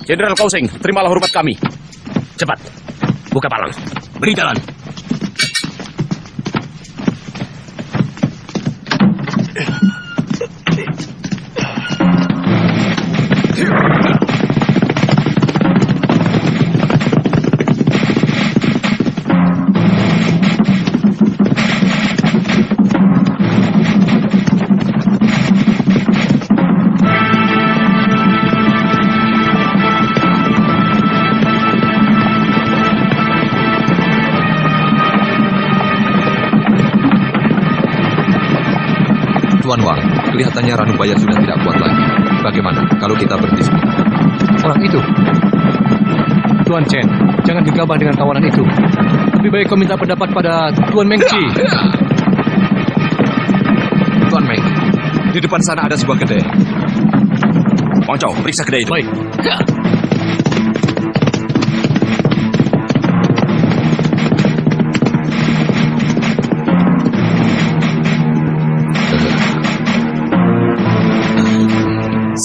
Jenderal Kausing, terimalah hormat kami. Cepat, buka palang. Beri jalan. Tuan Wang, kelihatannya Ranubaya sudah tidak kuat lagi. Bagaimana kalau kita berhenti sebentar? Orang itu? Tuan Chen, jangan gegabah dengan tawaran itu. Lebih baik kau minta pendapat pada Tuan Meng Chi. Tuan Meng, di depan sana ada sebuah kedai. Wang Chao, periksa kedai itu. Baik.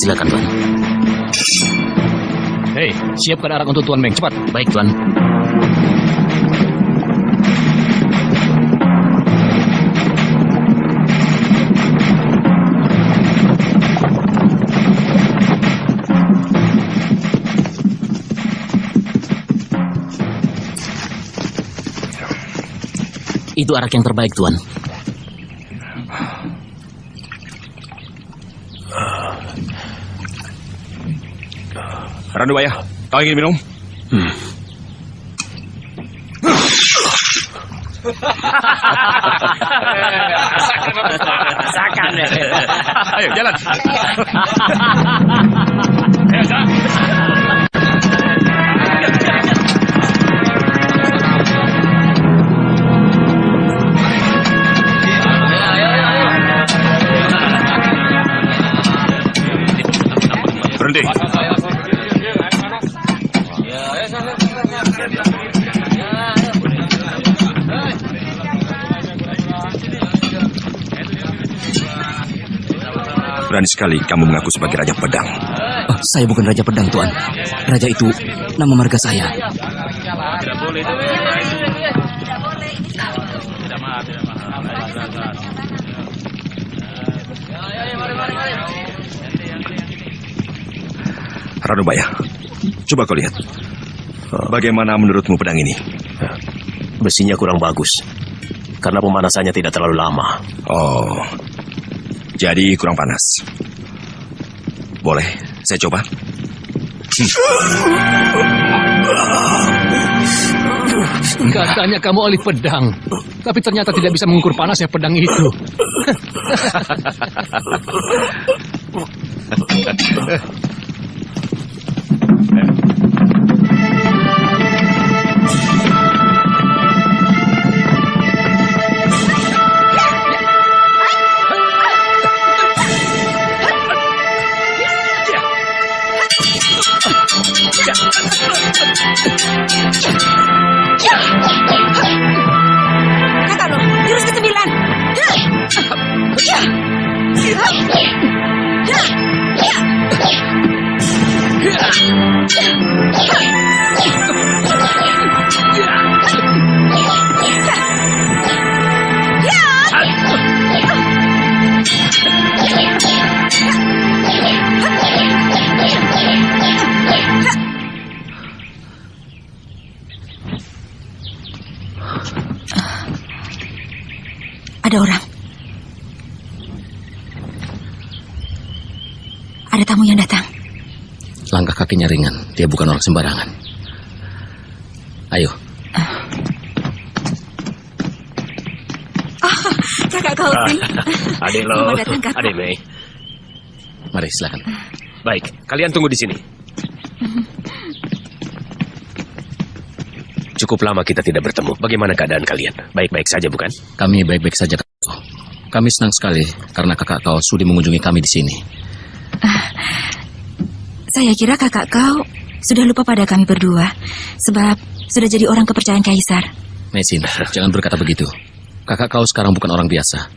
Silakan, Tuan. Hei, siapkan arak untuk Tuan Meng, cepat. Baik, Tuan. Itu arak yang terbaik, Tuan. Ranubaya, kau ingin minum? Rasakan. Ayo, jalan. Berhenti. Berani sekali kamu mengaku sebagai Raja Pedang. Oh, saya bukan Raja Pedang, Tuan. Raja itu nama marga saya. Ranubaya, coba kau lihat. Bagaimana menurutmu pedang ini? Besinya kurang bagus, karena pemanasannya tidak terlalu lama. Oh, jadi kurang panas. Boleh, saya coba. Katanya kamu ahli pedang, tapi ternyata tidak bisa mengukur panasnya pedang itu. Kakak lo, jurus ke-9. Ada orang. Ada tamu yang datang. Langkah kakinya ringan, dia bukan orang sembarangan. Ayo. Oh, kakak Kausing. Adik lo, Selamat datang, kakak. adik Mei. Mari, silakan. Baik, kalian tunggu di sini. Cukup lama kita tidak bertemu. Bagaimana keadaan kalian? Baik-baik saja, bukan? Kami baik-baik saja, Kakak. Kami senang sekali karena kakak kau sudi mengunjungi kami di sini. Saya kira kakak kau sudah lupa pada kami berdua, sebab sudah jadi orang kepercayaan Kaisar. Mesin, jangan berkata begitu. Kakak kau sekarang bukan orang biasa,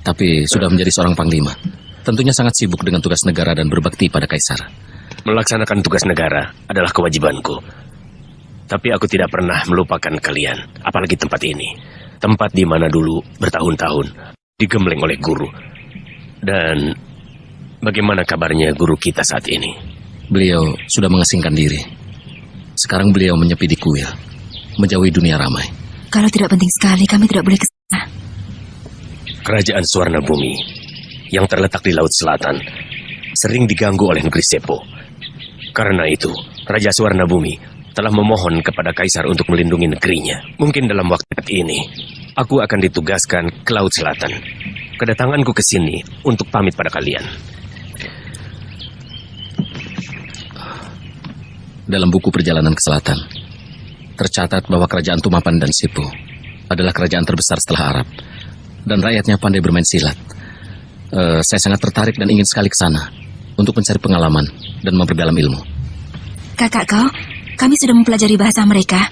tapi sudah menjadi seorang panglima. Tentunya sangat sibuk dengan tugas negara dan berbakti pada Kaisar. Melaksanakan tugas negara adalah kewajibanku. Tapi aku tidak pernah melupakan kalian, apalagi tempat ini. Tempat di mana dulu bertahun-tahun digembleng oleh guru. Dan bagaimana kabarnya guru kita saat ini? Beliau sudah mengasingkan diri. Sekarang beliau menyepi di kuil, menjauhi dunia ramai. Kalau tidak penting sekali, kami tidak boleh ke sana. Kerajaan Suwarna Bumi yang terletak di Laut Selatan sering diganggu oleh negeri Sepo. Karena itu, Raja Suwarna Bumi telah memohon kepada Kaisar untuk melindungi negerinya. Mungkin dalam waktu ini, aku akan ditugaskan ke Laut Selatan. Kedatanganku ke sini untuk pamit pada kalian. Dalam buku perjalanan ke selatan, tercatat bahwa kerajaan Tumapan dan Sipu adalah kerajaan terbesar setelah Arab. Dan rakyatnya pandai bermain silat. Saya sangat tertarik dan ingin sekali ke sana untuk mencari pengalaman dan memperdalam ilmu. Kakak kau, kami sudah mempelajari bahasa mereka.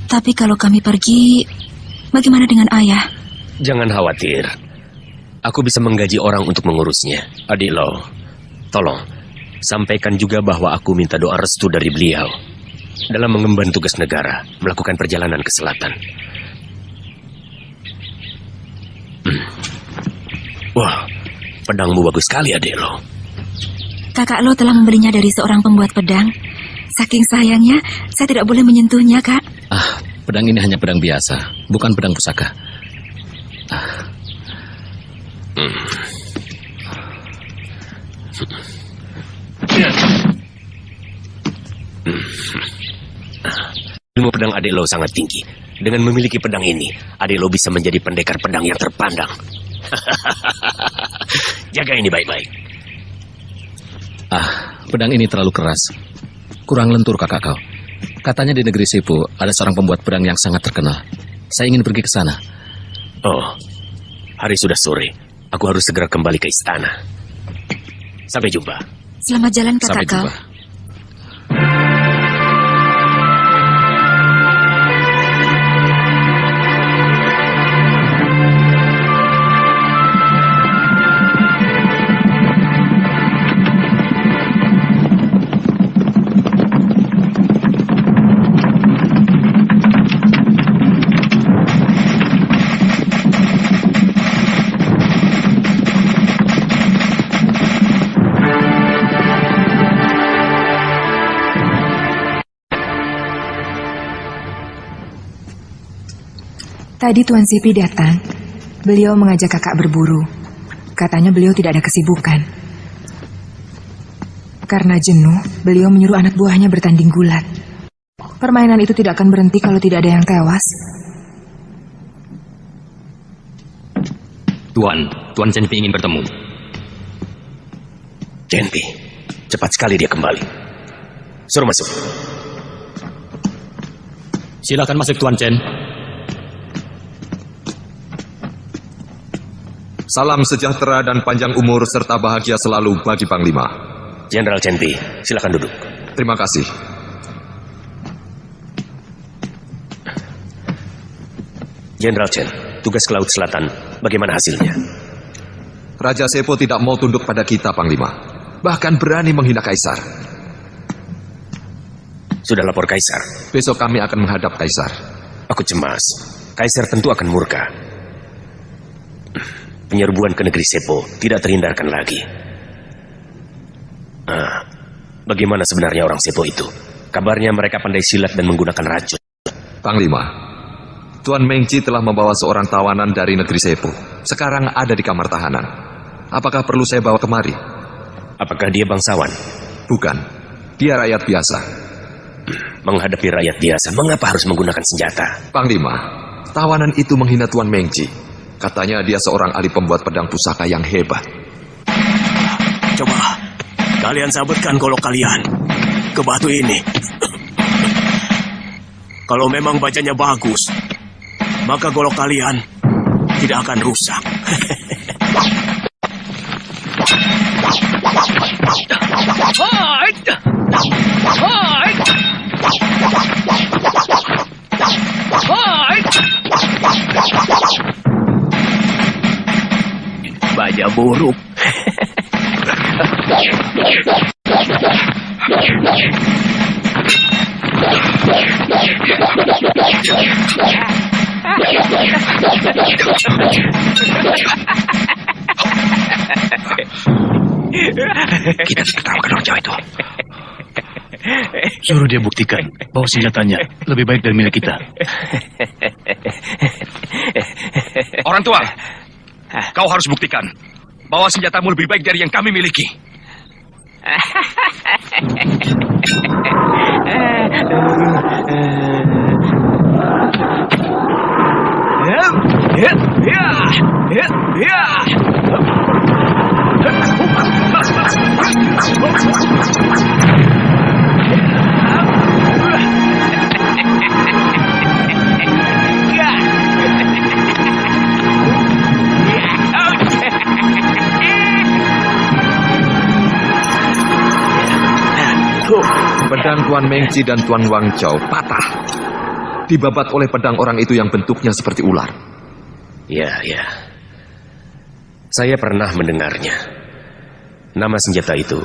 Tapi kalau kami pergi, bagaimana dengan ayah? Jangan khawatir. Aku bisa menggaji orang untuk mengurusnya. Adik lo, tolong, sampaikan juga bahwa aku minta doa restu dari beliau dalam mengemban tugas negara, melakukan perjalanan ke selatan. Wah, pedangmu bagus sekali, adik lo. Kakak lo telah membelinya dari seorang pembuat pedang. Saking sayangnya, saya tidak boleh menyentuhnya, Kak. Pedang ini hanya pedang biasa, bukan pedang pusaka. Ilmu pedang adik lo sangat tinggi. Dengan memiliki pedang ini, adik lo bisa menjadi pendekar pedang yang terpandang. Jaga ini baik-baik. Pedang ini terlalu keras. Kurang lentur, kakak kau. Katanya di negeri Sipu ada seorang pembuat pedang yang sangat terkenal. Saya ingin pergi ke sana. Oh, hari sudah sore. Aku harus segera kembali ke istana. Sampai jumpa. Selamat jalan, kakak Sampai kau. jumpa. Tadi Tuan Sipi datang. Beliau mengajak kakak berburu. Katanya beliau tidak ada kesibukan. Karena jenuh, beliau menyuruh anak buahnya bertanding gulat. Permainan itu tidak akan berhenti kalau tidak ada yang tewas. Tuan Cenpi ingin bertemu. Cenpi, cepat sekali dia kembali. Suruh masuk. Silakan masuk, Tuan Chen. Salam sejahtera dan panjang umur serta bahagia selalu bagi Panglima. Jenderal Cenpi, silakan duduk. Terima kasih. Jenderal Chen, tugas ke Laut Selatan, bagaimana hasilnya? Raja Sepo tidak mau tunduk pada kita, Panglima. Bahkan berani menghina Kaisar. Sudah lapor Kaisar? Besok kami akan menghadap Kaisar. Aku cemas. Kaisar tentu akan murka. Penyerbuan ke negeri Sepo tidak terhindarkan lagi. Bagaimana sebenarnya orang Sepo itu? Kabarnya mereka pandai silat dan menggunakan racun. Panglima, Tuan Mengci telah membawa seorang tawanan dari negeri Sepo. Sekarang ada di kamar tahanan. Apakah perlu saya bawa kemari? Apakah dia bangsawan? Bukan, dia rakyat biasa. Menghadapi rakyat biasa, mengapa harus menggunakan senjata? Panglima, tawanan itu menghina Tuan Mengci. Katanya dia seorang ahli pembuat pedang pusaka yang hebat. Coba, kalian sabutkan golok kalian ke batu ini. Kalau memang bacanya bagus, maka golok kalian tidak akan rusak. Baja buruk. Kita tertawakan orang Jawa itu. Suruh dia buktikan bahwa senjatanya lebih baik dari milik kita. Orang tua, kau harus buktikan bahwa senjatamu lebih baik dari yang kami miliki. Pedang Tuan Mengci dan Tuan Wang Chao patah, dibabat oleh pedang orang itu yang bentuknya seperti ular. Ya. Saya pernah mendengarnya. Nama senjata itu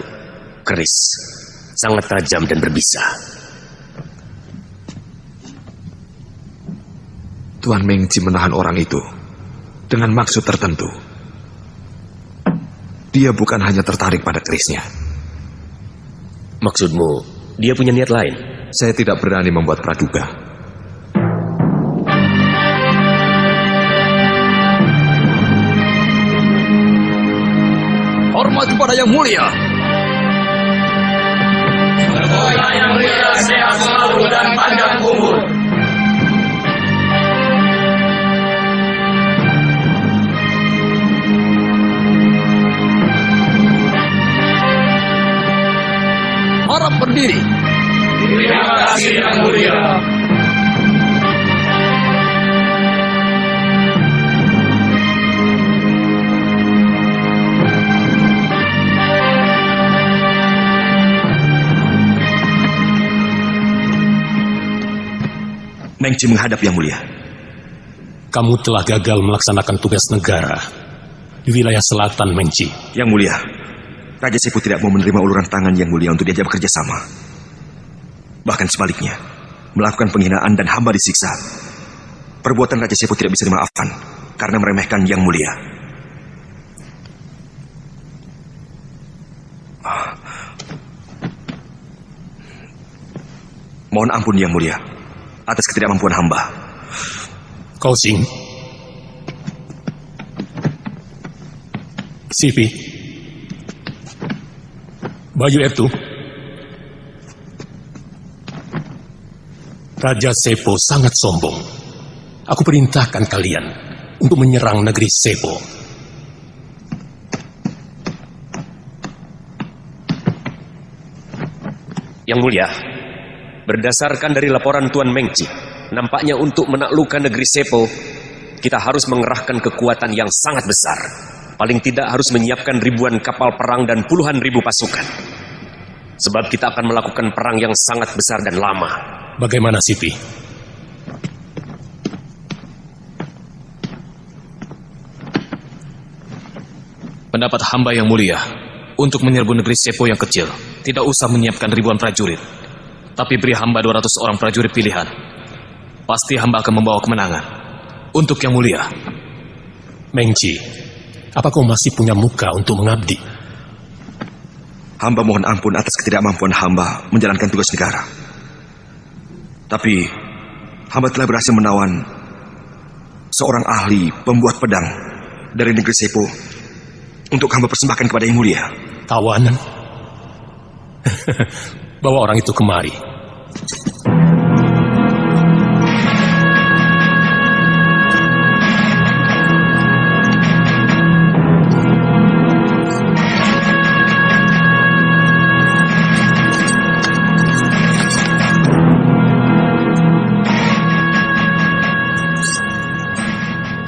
keris, sangat tajam dan berbisa. Tuan Mengci menahan orang itu dengan maksud tertentu. Dia bukan hanya tertarik pada kerisnya. Maksudmu, dia punya niat lain? Saya tidak berani membuat praduga. Hormat kepada yang mulia. Semoga yang mulia sehat selalu dan panjang umur. Harap berdiri. Terima kasih yang mulia. Mengci menghadap yang mulia. Kamu telah gagal melaksanakan tugas negara di wilayah selatan, Mengci. Yang mulia, Raja Sepu tidak mau menerima uluran tangan yang mulia untuk diajak bekerja sama. Bahkan sebaliknya, melakukan penghinaan dan hamba disiksa. Perbuatan Raja Sepu tidak bisa dimaafkan karena meremehkan yang mulia. Mohon ampun yang mulia atas ketidakmampuan hamba. Kau Sing, Sipi, Bayu itu, Raja Sepo sangat sombong. Aku perintahkan kalian untuk menyerang negeri Sepo. Yang mulia, berdasarkan dari laporan Tuan Mengci, nampaknya untuk menaklukkan negeri Sepo, kita harus mengerahkan kekuatan yang sangat besar. Paling tidak harus menyiapkan ribuan kapal perang dan puluhan ribu pasukan. Sebab kita akan melakukan perang yang sangat besar dan lama. Bagaimana, Sipi? Pendapat hamba yang mulia, untuk menyerbu negeri Sepo yang kecil, tidak usah menyiapkan ribuan prajurit. Tapi beri hamba 200 orang prajurit pilihan. Pasti hamba akan membawa kemenangan. Untuk yang mulia. Mengci, apa kau masih punya muka untuk mengabdi? Hamba mohon ampun atas ketidakmampuan hamba menjalankan tugas negara. Tapi, hamba telah berhasil menawan seorang ahli pembuat pedang dari negeri Sepo untuk hamba persembahkan kepada yang mulia. Tawanan? Bawa orang itu kemari.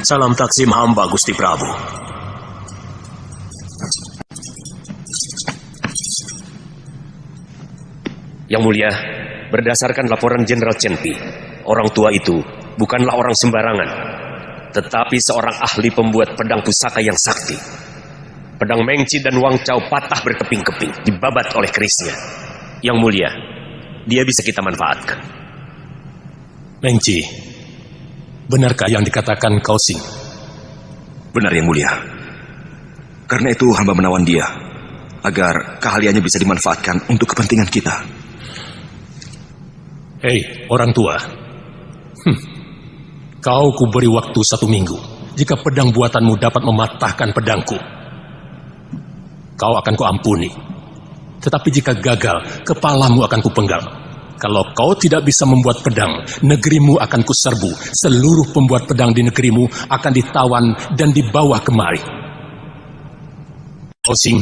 Salam taksim hamba, Gusti Prabu. Yang mulia, berdasarkan laporan Jenderal Chenpi, orang tua itu bukanlah orang sembarangan, tetapi seorang ahli pembuat pedang pusaka yang sakti. Pedang Mengci dan Wang Chao patah berkeping-keping, dibabat oleh kerisnya. Yang mulia, dia bisa kita manfaatkan. Mengci, benarkah yang dikatakan Kau Sing? Benar Yang Mulia. Karena itu hamba menawan dia, agar keahliannya bisa dimanfaatkan untuk kepentingan kita. Hei, orang tua. Kau kuberi waktu 1 minggu. Jika pedang buatanmu dapat mematahkan pedangku, kau akan kuampuni. Tetapi jika gagal, kepalamu akan kupenggal. Kalau kau tidak bisa membuat pedang, negerimu akan kuserbu. Seluruh pembuat pedang di negerimu akan ditawan dan dibawa kemari. Osing,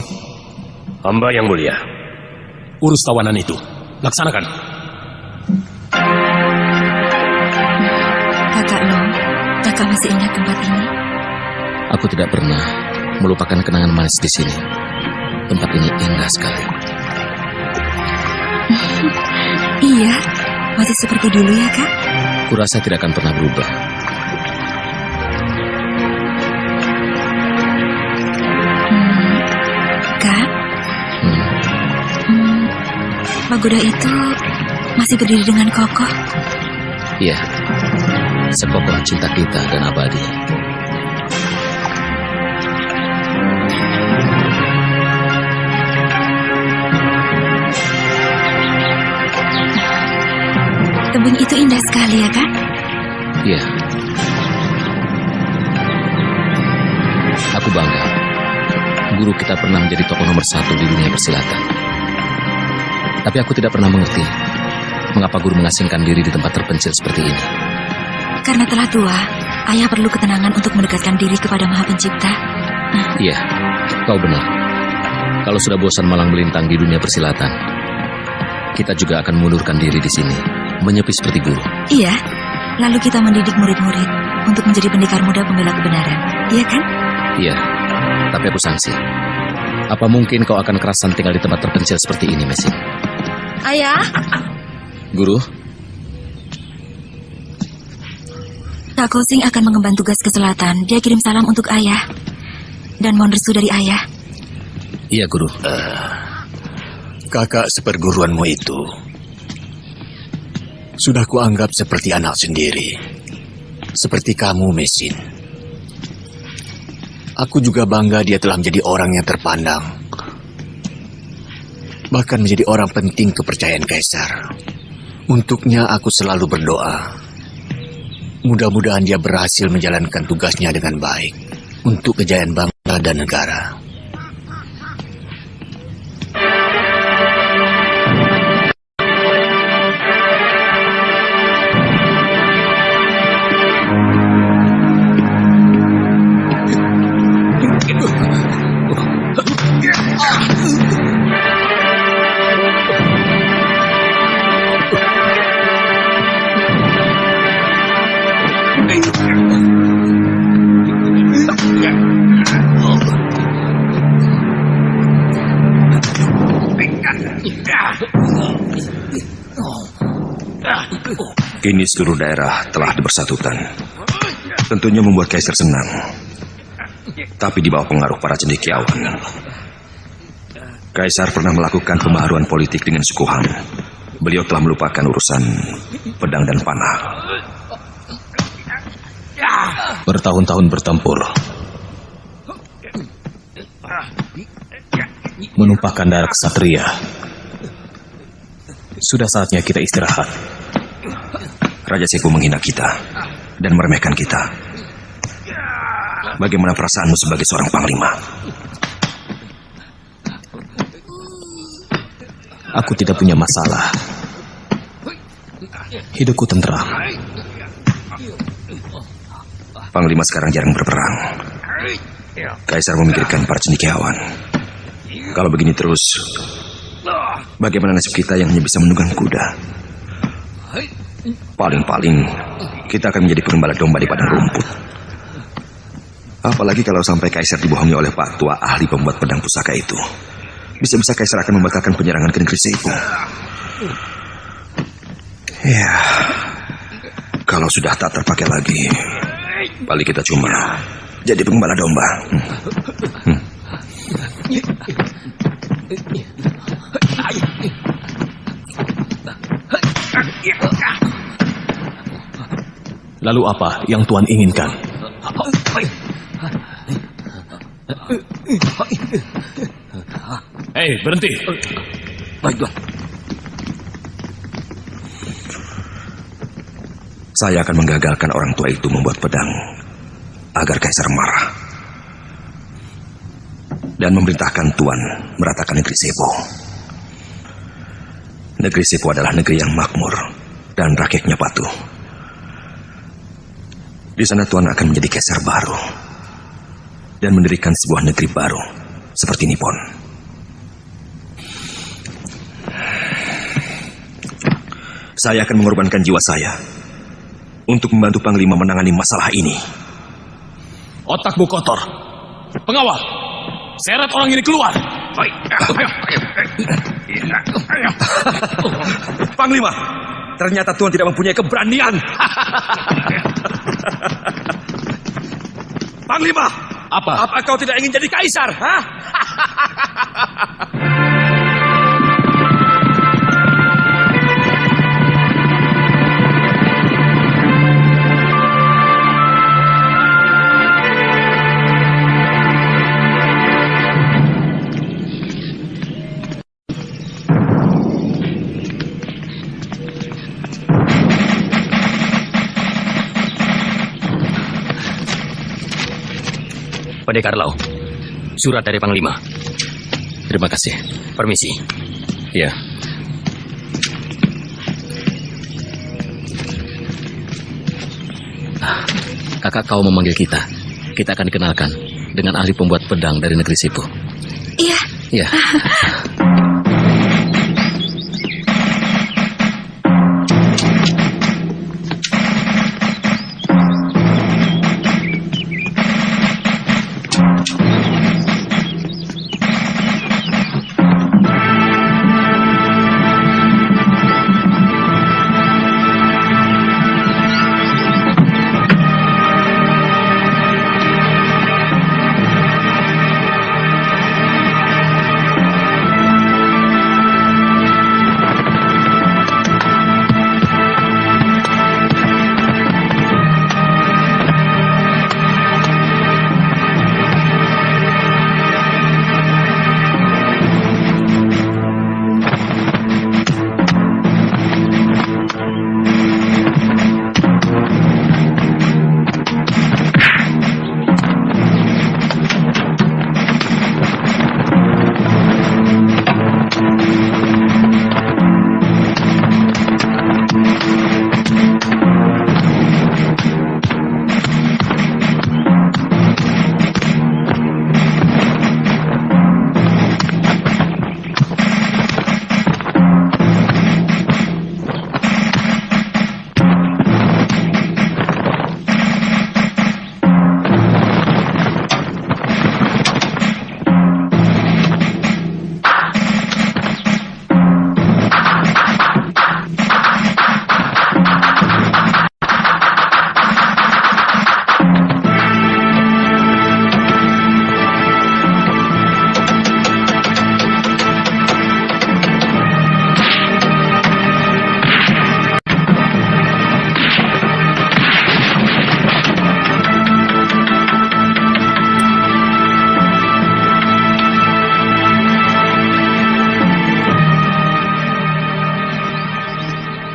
Hamba Yang Mulia. urus tawanan itu. Laksanakan. Kakak Long, kakak masih ingat tempat ini? Aku tidak pernah melupakan kenangan manis di sini. Tempat ini indah sekali. Iya, masih seperti dulu ya, Kak? Kurasa tidak akan pernah berubah. Kak? Pagoda itu masih berdiri dengan kokoh. Iya, sekokoh cinta kita dan abadi. Tebing itu indah sekali ya, Kak? Iya. Aku bangga. Guru kita pernah menjadi tokoh nomor 1 di dunia persilatan. Tapi aku tidak pernah mengerti mengapa guru mengasingkan diri di tempat terpencil seperti ini. Karena telah tua, ayah perlu ketenangan untuk mendekatkan diri kepada Maha Pencipta. Iya, kau benar. Kalau sudah bosan malang melintang di dunia persilatan, kita juga akan mundurkan diri di sini, menyepi seperti guru. Iya, lalu kita mendidik murid-murid untuk menjadi pendekar muda pembela kebenaran. Iya kan? Iya, tapi aku sangsi. Apa mungkin kau akan kerasan tinggal di tempat terpencil seperti ini, Mesin? Ayah? Guru? Kak Kosing akan mengemban tugas ke selatan. Dia kirim salam untuk ayah. Dan mohon restu dari ayah. Iya, Guru. Kakak seperguruanmu itu sudah kuanggap seperti anak sendiri. Seperti kamu, Mesin. Aku juga bangga dia telah menjadi orang yang terpandang. Bahkan menjadi orang penting kepercayaan Kaisar. Untuknya aku selalu berdoa. Mudah-mudahan dia berhasil menjalankan tugasnya dengan baik untuk kejayaan bangsa dan negara. Kini seluruh daerah telah dipersatukan. Tentunya membuat Kaisar senang. Tapi di bawah pengaruh para cendekiawan. Kaisar pernah melakukan pembaharuan politik dengan suku Han. Beliau telah melupakan urusan pedang dan panah. Bertahun-tahun bertempur, menumpahkan darah ksatria. Sudah saatnya kita istirahat. Raja Sepo menghina kita dan meremehkan kita. Bagaimana perasaanmu sebagai seorang panglima? Aku tidak punya masalah. Hidupku tentram. Panglima sekarang jarang berperang. Kaisar memikirkan para cendekiawan. Kalau begini terus, bagaimana nasib kita yang hanya bisa menunggang kuda? Paling-paling kita akan menjadi pengembala domba di padang rumput. Apalagi kalau sampai Kaisar dibohongi oleh Pak Tua ahli pembuat pedang pusaka itu. Bisa-bisa Kaisar akan membatalkan penyerangan ke negeri Sepo. Ya, kalau sudah tak terpakai lagi, paling kita cuma jadi pengembala domba. Lalu apa yang Tuan inginkan? Hei, berhenti. Baik, Tuan. Saya akan menggagalkan orang tua itu membuat pedang agar Kaisar marah dan memerintahkan Tuan meratakan negeri Sepo. Negeri Sepo adalah negeri yang makmur dan rakyatnya patuh. Di sana Tuan akan menjadi Kaisar baru dan mendirikan sebuah negeri baru seperti Nippon. Saya akan mengorbankan jiwa saya untuk membantu Panglima menangani masalah ini. Otakmu kotor. Pengawal, seret orang ini keluar. Panglima, ternyata Tuan tidak mempunyai keberanian. Panglima, apa kau tidak ingin jadi kaisar? Hah? Pendekar Lau, surat dari Panglima. Terima kasih. Permisi. Ya. Kakak kau memanggil kita. Kita akan dikenalkan dengan ahli pembuat pedang dari negeri Sepo. Iya. Iya.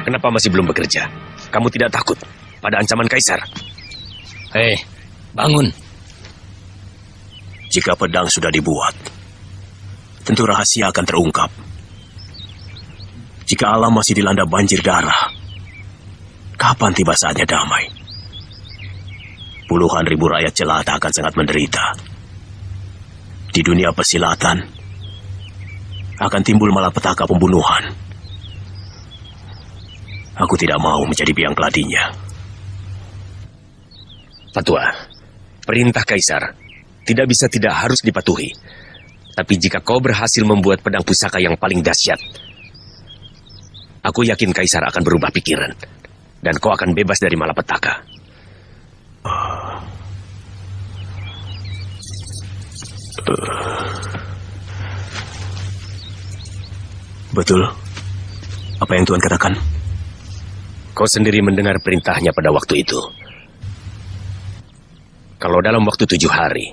Kenapa masih belum bekerja? Kamu tidak takut pada ancaman Kaisar? Hei, bangun. Jika pedang sudah dibuat, tentu rahasia akan terungkap. Jika alam masih dilanda banjir darah, kapan tiba saatnya damai? Puluhan ribu rakyat jelata akan sangat menderita. Di dunia persilatan, akan timbul malapetaka pembunuhan. Aku tidak mau menjadi biang keladinya. Patua, perintah Kaisar tidak bisa tidak harus dipatuhi. Tapi jika kau berhasil membuat pedang pusaka yang paling dahsyat, aku yakin Kaisar akan berubah pikiran. Dan kau akan bebas dari malapetaka. Betul apa yang Tuan katakan? Kau sendiri mendengar perintahnya pada waktu itu. Kalau dalam waktu 7 hari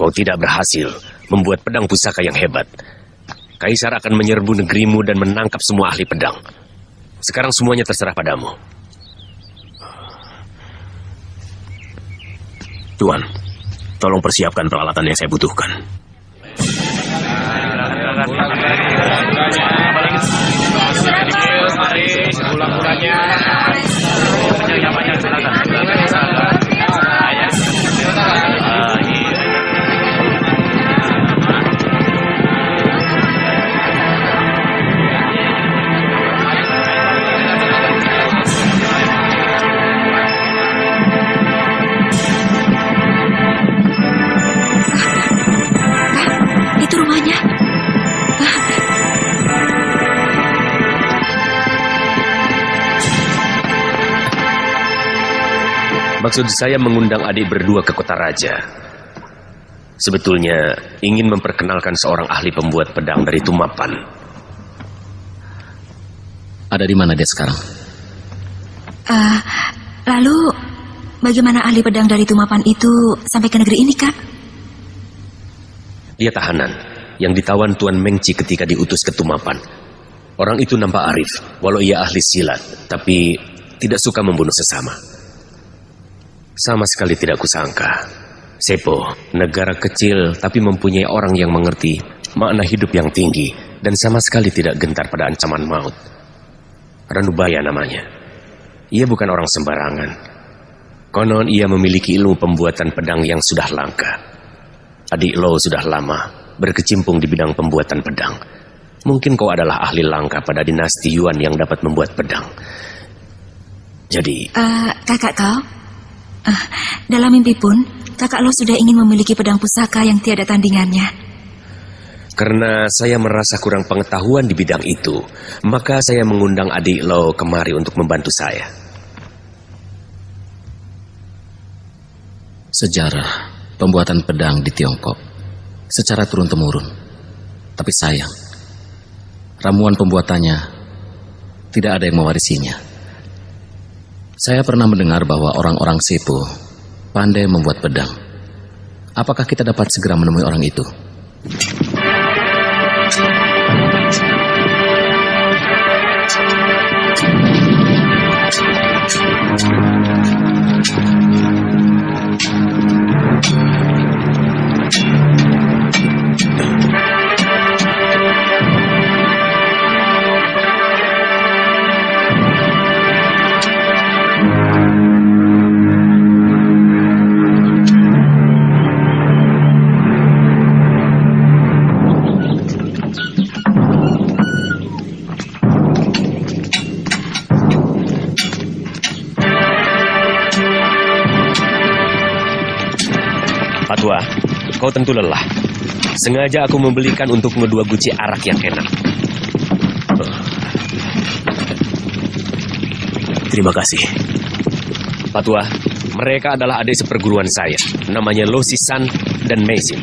kau tidak berhasil membuat pedang pusaka yang hebat, Kaisar akan menyerbu negerimu dan menangkap semua ahli pedang. Sekarang semuanya terserah padamu. Tuan, tolong persiapkan peralatan yang saya butuhkan. Itu rumahnya. Maksud saya mengundang adik berdua ke kota raja. Sebetulnya ingin memperkenalkan seorang ahli pembuat pedang dari Tumapan. Ada di mana dia sekarang? Lalu bagaimana ahli pedang dari Tumapan itu sampai ke negeri ini, Kak? Dia tahanan yang ditawan Tuan Mengci ketika diutus ke Tumapan. Orang itu nampak arif, walau ia ahli silat, tapi tidak suka membunuh sesama. Sama sekali tidak kusangka. Sepo, negara kecil tapi mempunyai orang yang mengerti makna hidup yang tinggi dan sama sekali tidak gentar pada ancaman maut. Ranubaya namanya. Ia bukan orang sembarangan. Konon ia memiliki ilmu pembuatan pedang yang sudah langka. Adik Lo sudah lama berkecimpung di bidang pembuatan pedang. Mungkin kau adalah ahli langka pada dinasti Yuan yang dapat membuat pedang. Jadi... kakak kau? Dalam mimpi pun, kakak Lo sudah ingin memiliki pedang pusaka yang tiada tandingannya. Karena saya merasa kurang pengetahuan di bidang itu, maka saya mengundang adik Lo kemari untuk membantu saya. Sejarah pembuatan pedang di Tiongkok secara turun-temurun. Tapi sayang, ramuan pembuatannya tidak ada yang mewarisinya. Saya pernah mendengar bahwa orang-orang Sepo pandai membuat pedang. Apakah kita dapat segera menemui orang itu? Tua, kau tentu lelah. Sengaja aku membelikan untukmu 2 guci arak yang enak. Terima kasih. Pak Tua, mereka adalah adik seperguruan saya. Namanya Lo Sisan dan Meisin.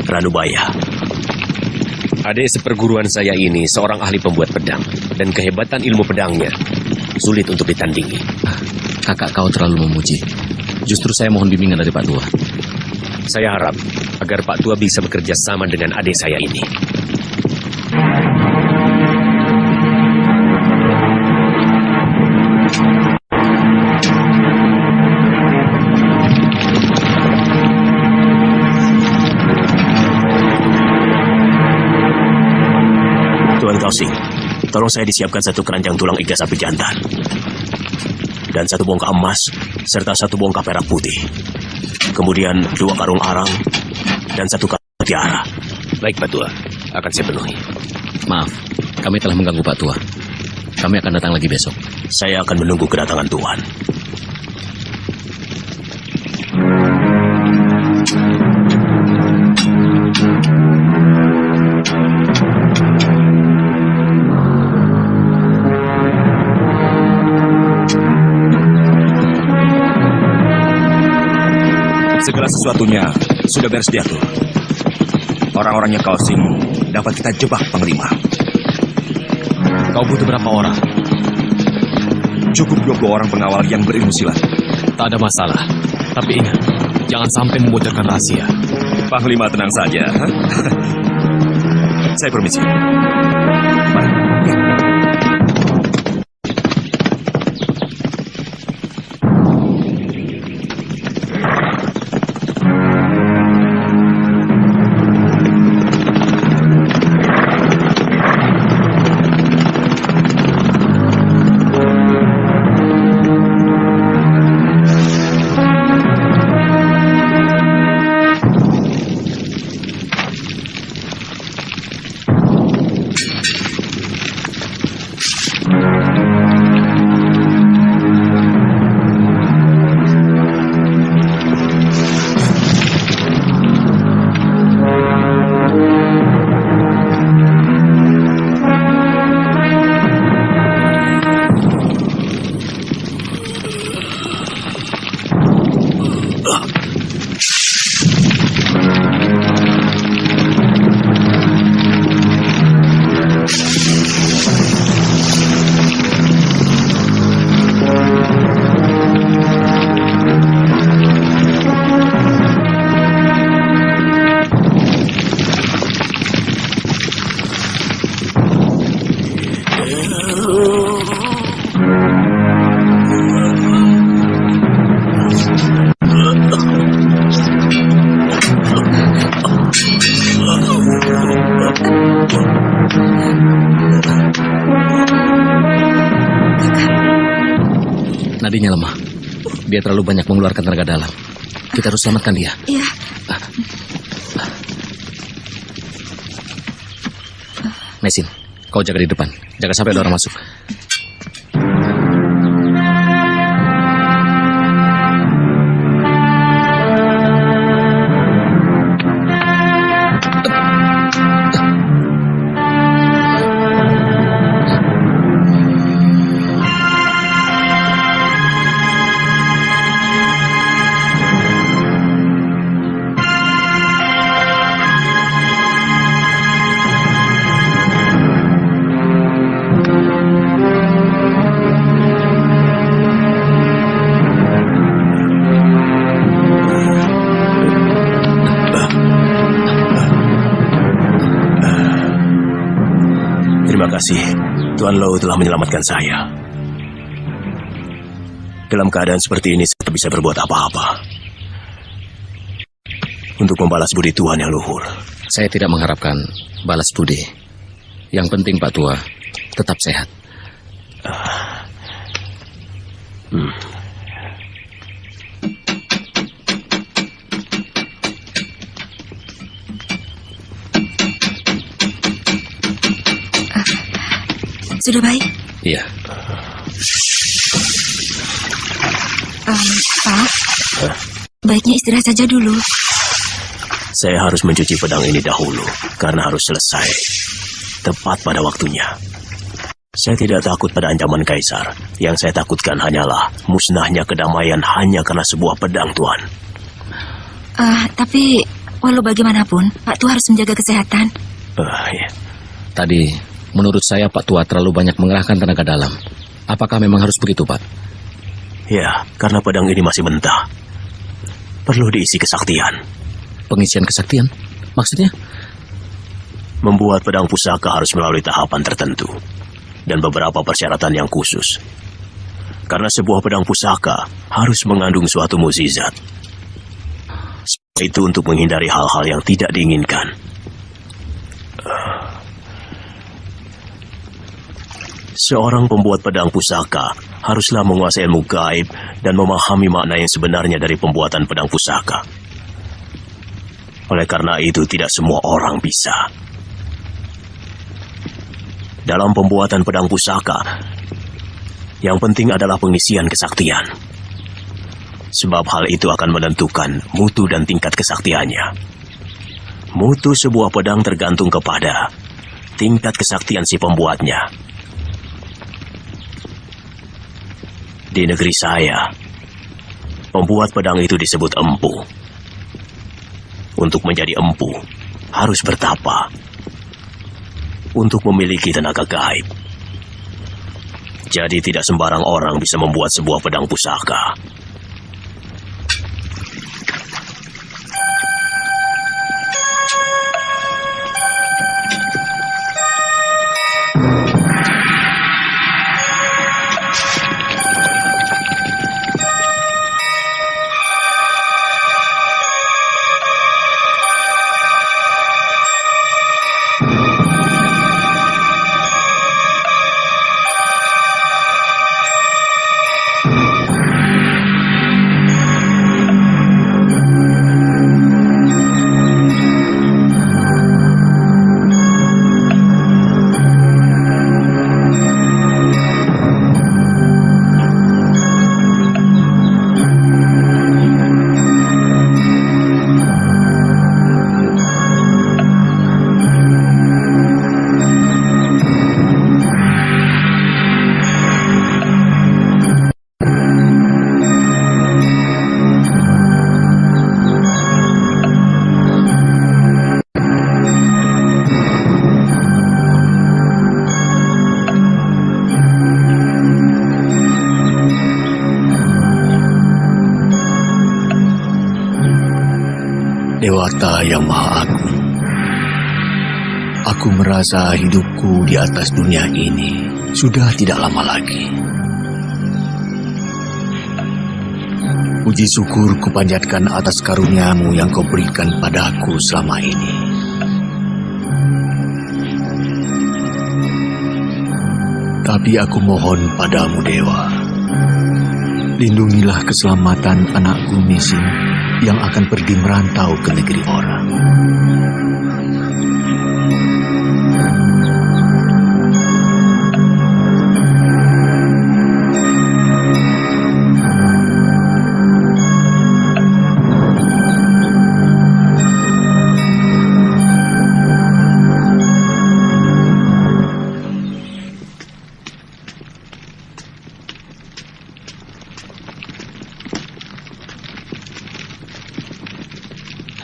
Ranubaya. Adik seperguruan saya ini seorang ahli pembuat pedang. Dan kehebatan ilmu pedangnya sulit untuk ditandingi. Kakak kau terlalu memuji. Justru saya mohon bimbingan dari Pak Tua. Saya harap agar Pak Tua bisa bekerja sama dengan adik saya ini. Tuan Kausing, tolong saya disiapkan 1 keranjang tulang iga sapi jantan. Dan 1 bongkah emas, serta 1 bongkah perak putih. Kemudian 2 karung arang, dan 1 karung mutiara. Baik, Pak Tua. Akan saya penuhi. Maaf, kami telah mengganggu Pak Tua. Kami akan datang lagi besok. Saya akan menunggu kedatangan Tuan. Segala sesuatunya sudah beres diatur. Orang-orangnya Kausing dapat kita jebak, Panglima. Kau butuh berapa orang? Cukup 20 orang pengawal yang berilmu silat. Tak ada masalah. Tapi ingat, Jangan sampai membocorkan rahasia. Panglima tenang saja. Saya permisi. Mari. Nadinya lemah. Dia terlalu banyak mengeluarkan tenaga dalam. Kita harus selamatkan dia. Iya. Mesin, kau jaga di depan. Jaga sampai ada orang masuk. Terima kasih, Tuan Lo telah menyelamatkan saya. Dalam keadaan seperti ini, saya tak bisa berbuat apa-apa untuk membalas budi Tuan yang luhur. Saya tidak mengharapkan balas budi. Yang penting Pak Tua tetap sehat. Sudah baik? Iya. Pak, baiknya istirahat saja dulu. Saya harus mencuci pedang ini dahulu, karena harus selesai tepat pada waktunya. Saya tidak takut pada ancaman Kaisar. Yang saya takutkan hanyalah musnahnya kedamaian hanya karena sebuah pedang, Tuan. Tapi walau bagaimanapun, Pak Tua harus menjaga kesehatan. Ya. Tadi, menurut saya Pak Tua terlalu banyak mengerahkan tenaga dalam. Apakah memang harus begitu, Pak? Ya, karena pedang ini masih mentah. Perlu diisi kesaktian. Pengisian kesaktian? Maksudnya? Membuat pedang pusaka harus melalui tahapan tertentu dan beberapa persyaratan yang khusus. Karena sebuah pedang pusaka harus mengandung suatu mukjizat. Itu untuk menghindari hal-hal yang tidak diinginkan. Seorang pembuat pedang pusaka haruslah menguasai ilmu gaib dan memahami makna yang sebenarnya dari pembuatan pedang pusaka. Oleh karena itu, tidak semua orang bisa. Dalam pembuatan pedang pusaka, yang penting adalah pengisian kesaktian. Sebab hal itu akan menentukan mutu dan tingkat kesaktiannya. Mutu sebuah pedang tergantung kepada tingkat kesaktian si pembuatnya. Di negeri saya, pembuat pedang itu disebut empu. Untuk menjadi empu, harus bertapa. Untuk memiliki tenaga gaib. Jadi tidak sembarang orang bisa membuat sebuah pedang pusaka. Dewata yang Maha Agung, aku merasa hidupku di atas dunia ini sudah tidak lama lagi. Puji syukur kupanjatkan atas karuniamu yang kau berikan padaku selama ini. Tapi aku mohon padamu, Dewa, lindungilah keselamatan anakku Mising yang akan pergi merantau ke negeri orang.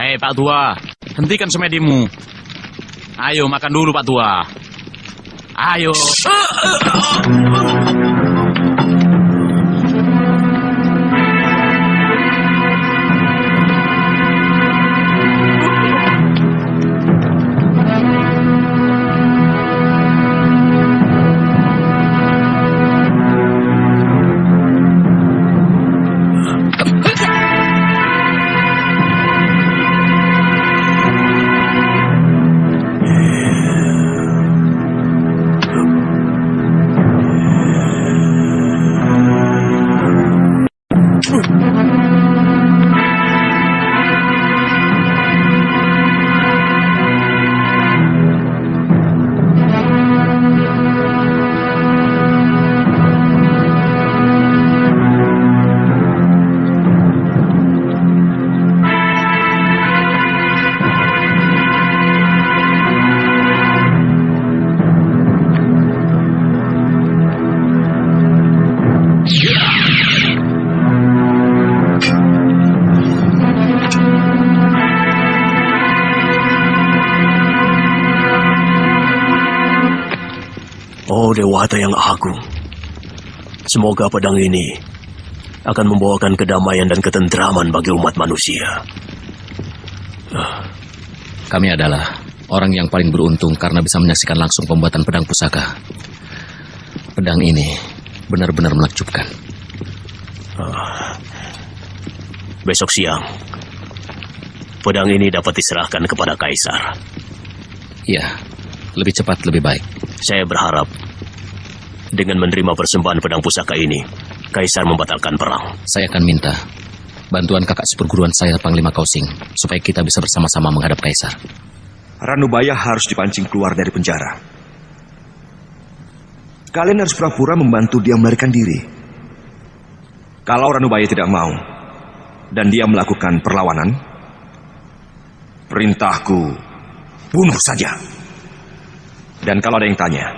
Hei Pak Tua, hentikan semedimu. Ayo makan dulu Pak Tua. Ayo. Oh Dewata yang Agung, semoga pedang ini akan membawakan kedamaian dan ketentraman bagi umat manusia. Kami adalah orang yang paling beruntung karena bisa menyaksikan langsung pembuatan pedang pusaka. Pedang ini benar-benar menakjubkan. Besok siang, pedang ini dapat diserahkan kepada Kaisar. Iya, lebih cepat lebih baik. Saya berharap dengan menerima persembahan pedang pusaka ini, Kaisar membatalkan perang. Saya akan minta bantuan kakak seperguruan saya, Panglima Kausing, supaya kita bisa bersama-sama menghadap Kaisar. Ranubaya harus dipancing keluar dari penjara. Kalian harus pura-pura membantu dia melarikan diri. Kalau Ranubaya tidak mau dan dia melakukan perlawanan, perintahku bunuh saja. Dan kalau ada yang tanya,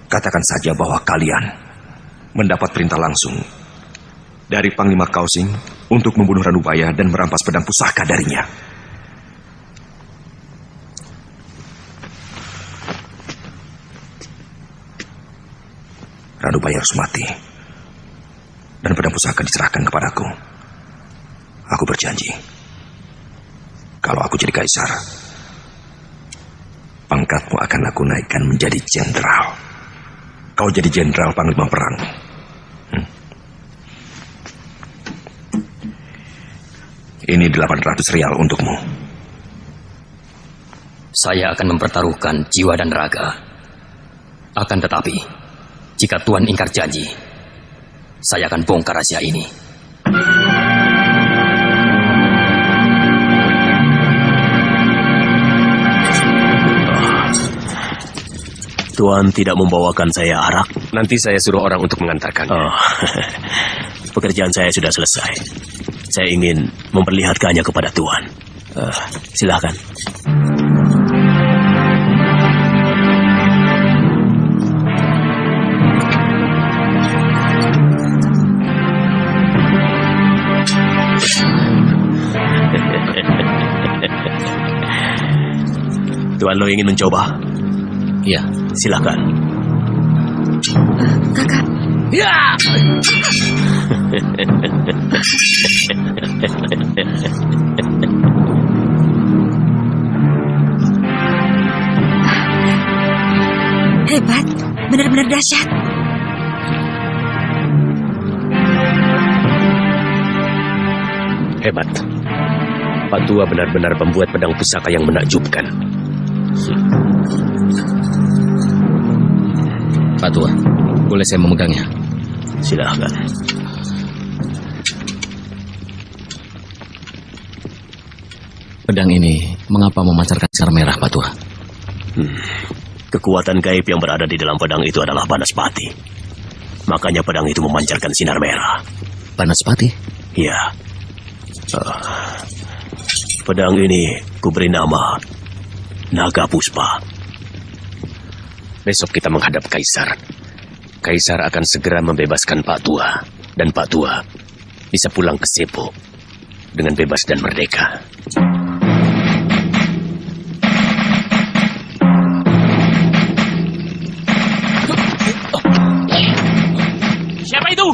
katakan saja bahwa kalian mendapat perintah langsung dari Panglima Kausing untuk membunuh Ranubaya dan merampas pedang pusaka darinya. Ranubaya harus mati dan pedang pusaka diserahkan kepadaku. Aku berjanji, kalau aku jadi Kaisar, pangkatmu akan aku naikkan menjadi jenderal. Kau jadi jenderal panglima perang. Ini 800 rial untukmu. Saya akan mempertaruhkan jiwa dan raga. Akan tetapi, jika Tuan ingkar janji, saya akan bongkar rahasia ini. Tuan tidak membawakan saya arak? Nanti saya suruh orang untuk mengantarkannya. Oh, pekerjaan saya sudah selesai. Saya ingin memperlihatkannya kepada Tuan. Silakan. Tuan lo ingin mencoba? Iya. Silakan. Kakak. Ya! Hebat, benar-benar dahsyat. Hebat. Pak Tua benar-benar membuat pedang pusaka yang menakjubkan. Pak Tua, boleh saya memegangnya? Silahkan. Pedang ini mengapa memancarkan sinar merah, Pak Tua? Kekuatan gaib yang berada di dalam pedang itu adalah Banaspati. Makanya pedang itu memancarkan sinar merah. Banaspati? Iya. Pedang ini kuberi nama Naga Puspa. Besok kita menghadap Kaisar. Kaisar akan segera membebaskan Pak Tua. Dan Pak Tua bisa pulang ke Sepo dengan bebas dan merdeka. Siapa itu?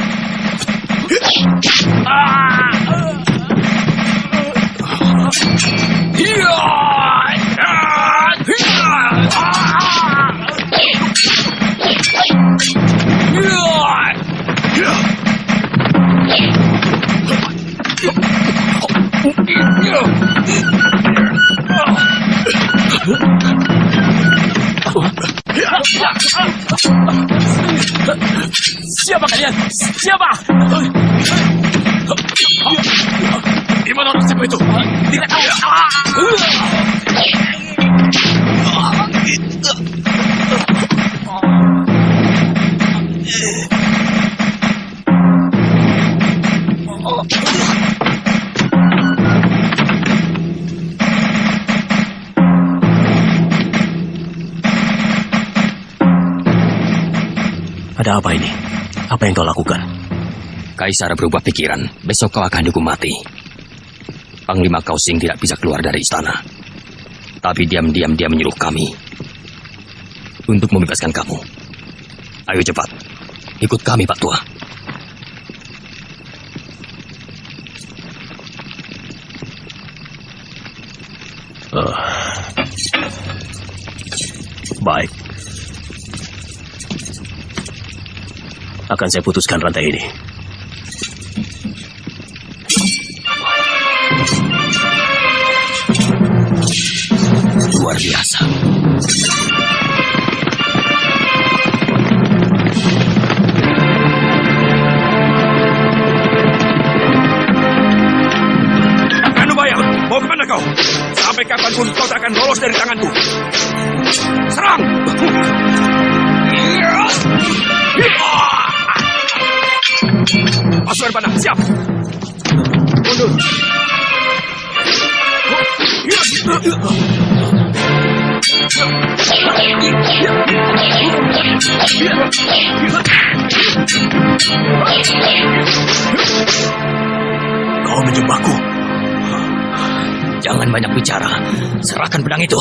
Siapa kalian? Siapa? Di mana orang siapa itu? Tidak tahu. Ada apa ini? Apa yang kau lakukan? Kaisar berubah pikiran. Besok kau akan dihukum mati. Panglima Kausing tidak bisa keluar dari istana. Tapi diam-diam dia menyuruh kami untuk membebaskan kamu. Ayo cepat, ikut kami, Pak Tua. Baik. Akan saya putuskan rantai ini. Luar biasa. Anubaya, mau kemana kau? Sampai kapanpun kau tak akan lolos dari tanganku. Serang! Pasukan panah, siap! Mundur! Kau menjebakku. Jangan banyak bicara. Serahkan pedang itu.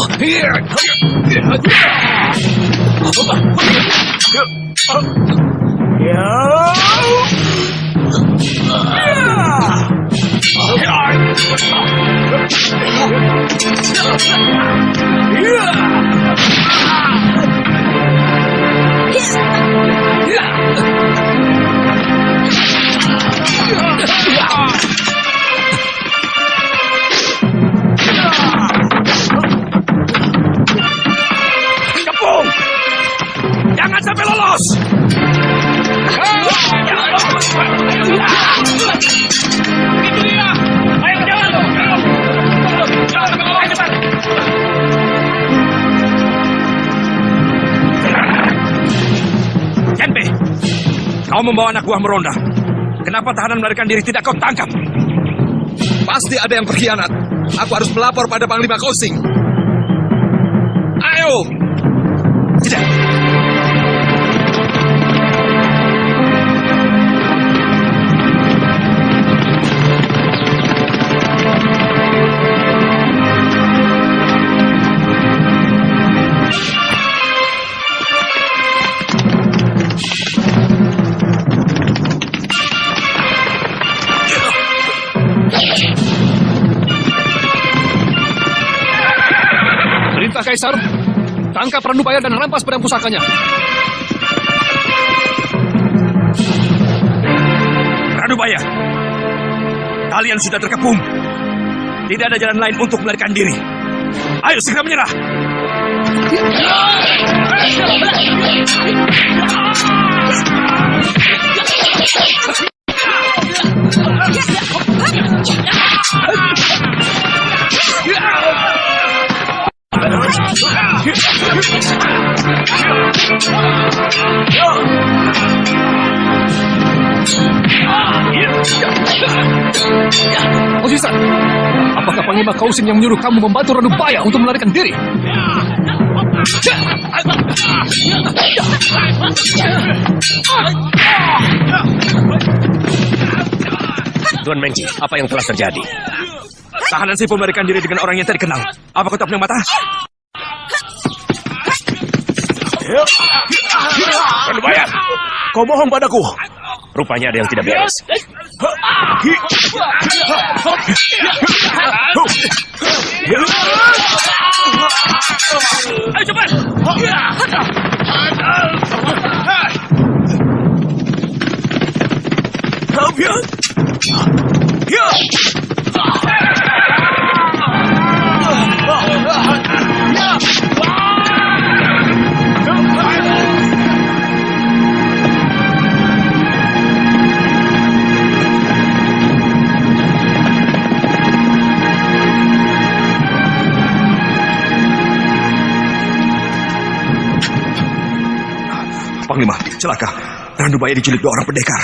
Kepung! Jangan sampai lolos! Itu dia! Ayo jalan! Jalan, cepat! Genpe, kau membawa anak buah meronda. Kenapa tahanan melarikan diri tidak kau tangkap? Pasti ada yang berkhianat. Aku harus melapor pada Panglima Kausing. Ayo! Tidak! Kaisar, Tangkap Ranubaya dan rampas pedang pusakanya. Ranubaya, kalian sudah terkepung. Tidak ada jalan lain untuk melarikan diri. Ayo segera menyerah. Osisa, apakah Panglima Kausin yang menyuruh kamu membantu Ranubaya untuk melarikan diri? Tuan Mengji, apa yang telah terjadi? Tahanan Sepo melarikan diri dengan orang yang tak dikenal. Apa kau tak punya mata? Ranubaya, kau bohong padaku. Rupanya ada yang tidak beres. Ayo cepat! Panglima, celaka. Ranubaya diculik 2 orang pendekar.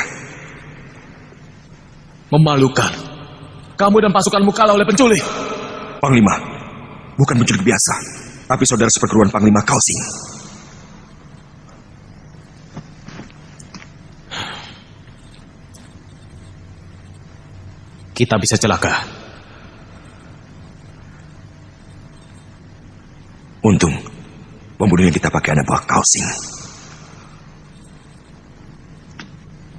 Memalukan. Kamu dan pasukanmu kalah oleh penculik. Panglima, bukan penculik biasa, tapi saudara seperguruan Panglima Kausing. Kita bisa celaka. Untung, pembunuh yang kita pakai anak buah Kausing.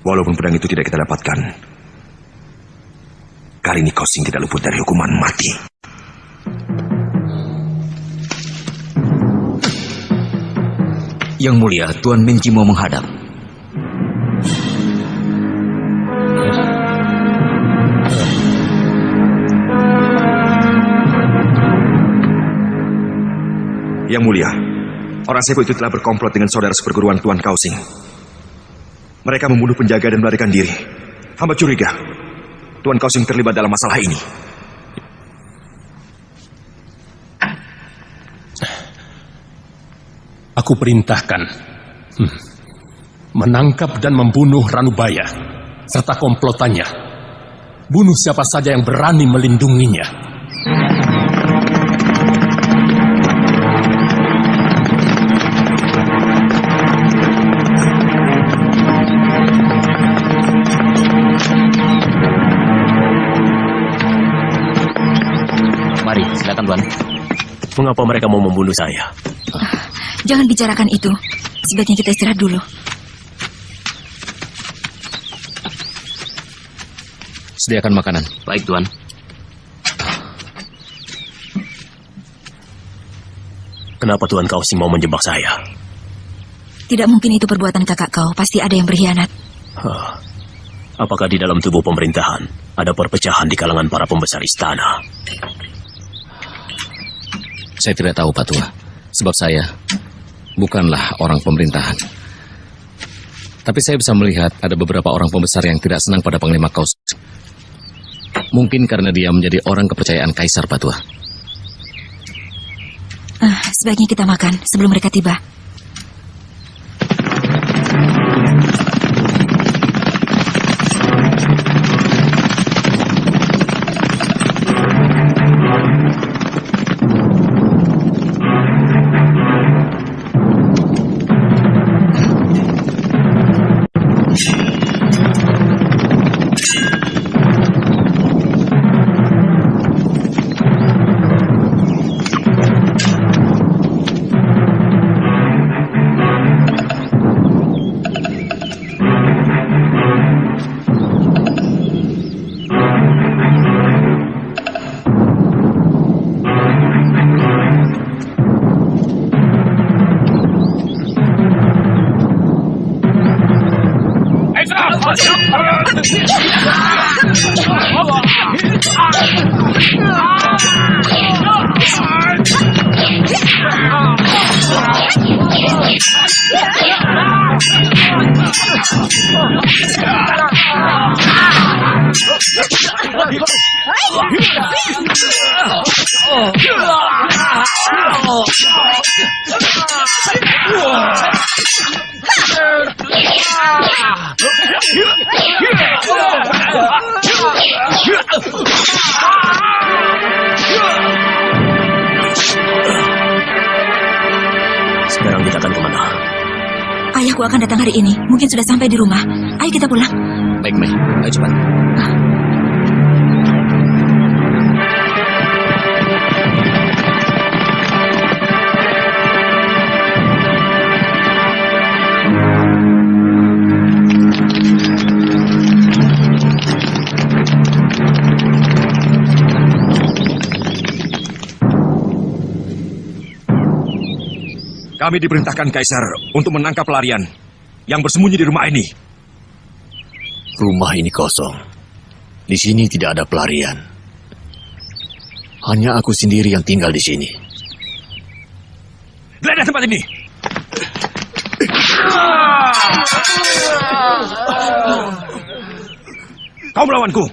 Walaupun pedang itu tidak kita dapatkan, kali ini Kausing tidak luput dari hukuman mati. Yang mulia, Tuan Mengji mau menghadap. Yang mulia, orang Sepo itu telah berkomplot dengan saudara seperguruan Tuan Kausing. Mereka membunuh penjaga dan melarikan diri. Hamba curiga Tuan Kausing terlibat dalam masalah ini. Aku perintahkan menangkap dan membunuh Ranubaya serta komplotannya. Bunuh siapa saja yang berani melindunginya. Mari, silakan Tuan. Mengapa mereka mau membunuh saya? Jangan bicarakan itu. Sebaiknya kita istirahat dulu. Sediakan makanan. Baik, Tuan. Kenapa Tuan Kausing mau menjebak saya? Tidak mungkin itu perbuatan kakak kau. Pasti ada yang berkhianat. Apakah di dalam tubuh pemerintahan ada perpecahan di kalangan para pembesar istana? Saya tidak tahu, Pak Tua. Sebab saya bukanlah orang pemerintahan. Tapi saya bisa melihat ada beberapa orang pembesar yang tidak senang pada Panglima Kausing. Mungkin karena dia menjadi orang kepercayaan Kaisar, Pak Tua. Sebaiknya kita makan sebelum mereka tiba. kemana? Ayahku akan datang hari ini. Mungkin sudah sampai di rumah. Ayo kita pulang. Baik, Mei. Ayo cepat. Kami diperintahkan Kaisar untuk menangkap pelarian yang bersembunyi di rumah ini. Rumah ini kosong. Di sini tidak ada pelarian. Hanya aku sendiri yang tinggal di sini. Geledah tempat ini. Kau melawanku.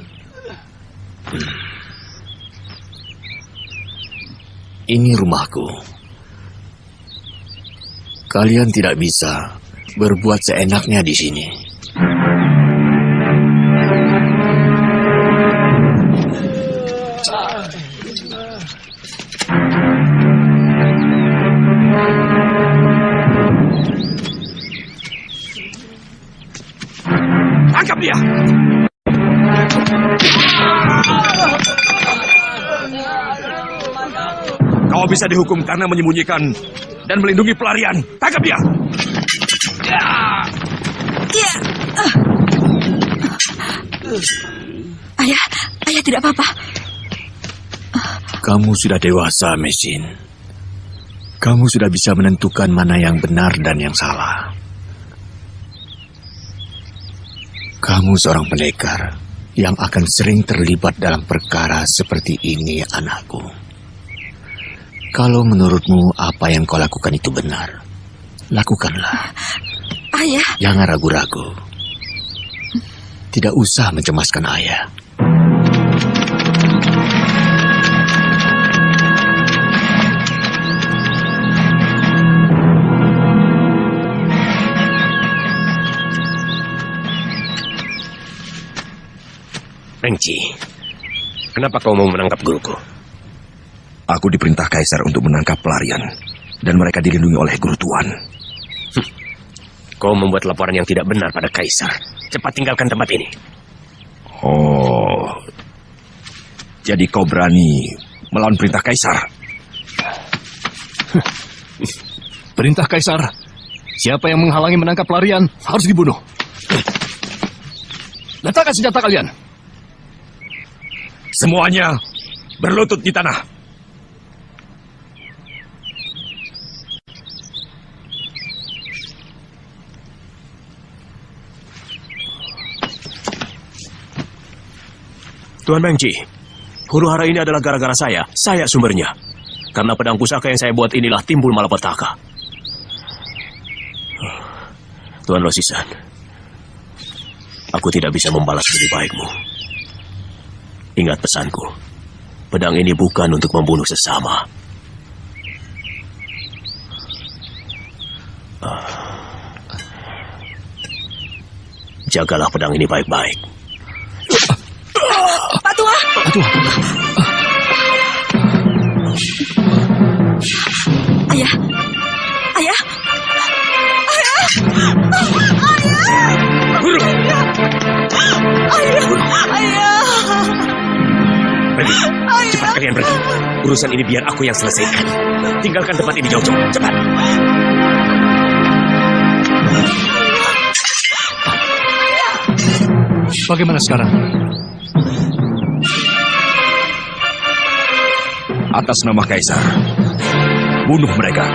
Ini rumahku. Kalian tidak bisa berbuat seenaknya di sini. Tangkap dia. Kau bisa dihukum karena menyembunyikan dan melindungi pelarian. Tangkap dia. Ayah tidak apa-apa. Kamu sudah dewasa, Mesin. Kamu sudah bisa menentukan mana yang benar dan yang salah. Kamu seorang pendekar yang akan sering terlibat dalam perkara seperti ini, anakku. Kalau menurutmu apa yang kau lakukan itu benar, lakukanlah. Ayah. Jangan ragu-ragu. Tidak usah mencemaskan ayah. Mengci, kenapa kau mau menangkap guruku? Aku diperintah Kaisar untuk menangkap pelarian, dan mereka dilindungi oleh Guru Tuan. Kau membuat laporan yang tidak benar pada Kaisar. Cepat tinggalkan tempat ini. Oh, jadi kau berani melawan perintah Kaisar? Perintah Kaisar, siapa yang menghalangi menangkap pelarian harus dibunuh. Letakkan senjata kalian. Semuanya berlutut di tanah. Tuan Mengci, huru hara ini adalah gara-gara saya. Saya sumbernya. Karena pedang pusaka yang saya buat inilah timbul malapetaka. Tuan Losisan, aku tidak bisa membalas lebih baikmu. Ingat pesanku, pedang ini bukan untuk membunuh sesama. Jagalah pedang ini baik-baik. Pak Tua. Pak Tua. Ayah. Ayah. Ayah. Guru. Ayah. Pergi. Cepat kalian pergi. Urusan ini biar aku yang selesaikan. Tinggalkan tempat ini jauh-jauh. Cepat. Bagaimana sekarang? Atas nama Kaisar, bunuh mereka.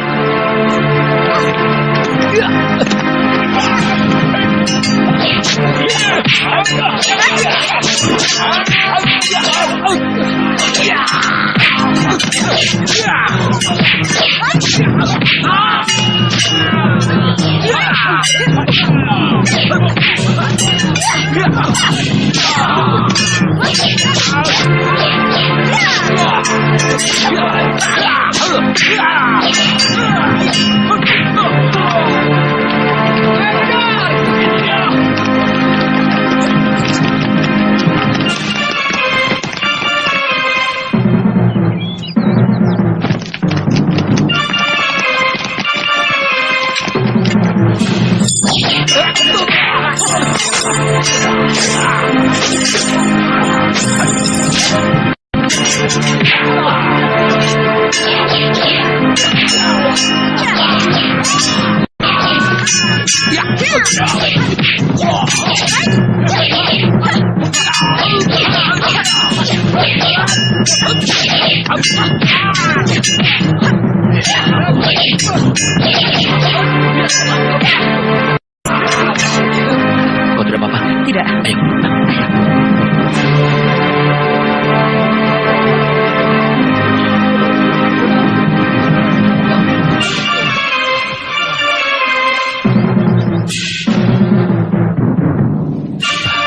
Kau tidak apa-apa? Tidak. Ayo.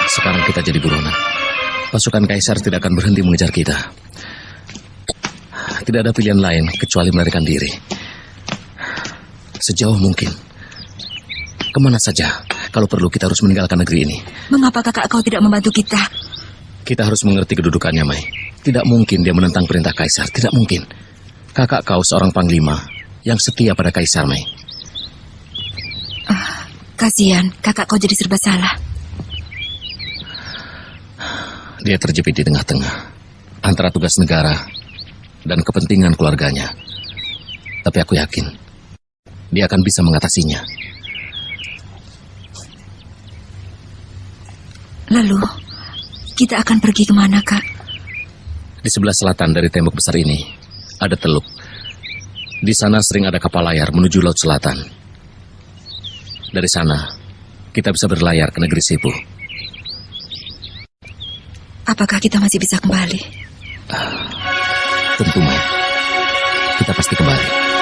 Sekarang kita jadi buronan. Pasukan Kaisar tidak akan berhenti mengejar kita. Tidak ada pilihan lain kecuali melarikan diri. Sejauh mungkin. Kemana saja? Kalau perlu kita harus meninggalkan negeri ini. Mengapa kakak kau tidak membantu kita? Kita harus mengerti kedudukannya, Mai. Tidak mungkin dia menentang perintah Kaisar. Tidak mungkin. Kakak kau seorang panglima yang setia pada Kaisar, Mai. Kasihan, kakak kau jadi serba salah. Dia terjepit di tengah-tengah antara tugas negara dan kepentingan keluarganya. Tapi aku yakin dia akan bisa mengatasinya. Lalu, kita akan pergi kemana, Kak? Di sebelah selatan dari tembok besar ini ada teluk. Di sana sering ada kapal layar menuju Laut Selatan. Dari sana, kita bisa berlayar ke negeri Sepu. Apakah kita masih bisa kembali? Tentu, Mai. Kita pasti kembali.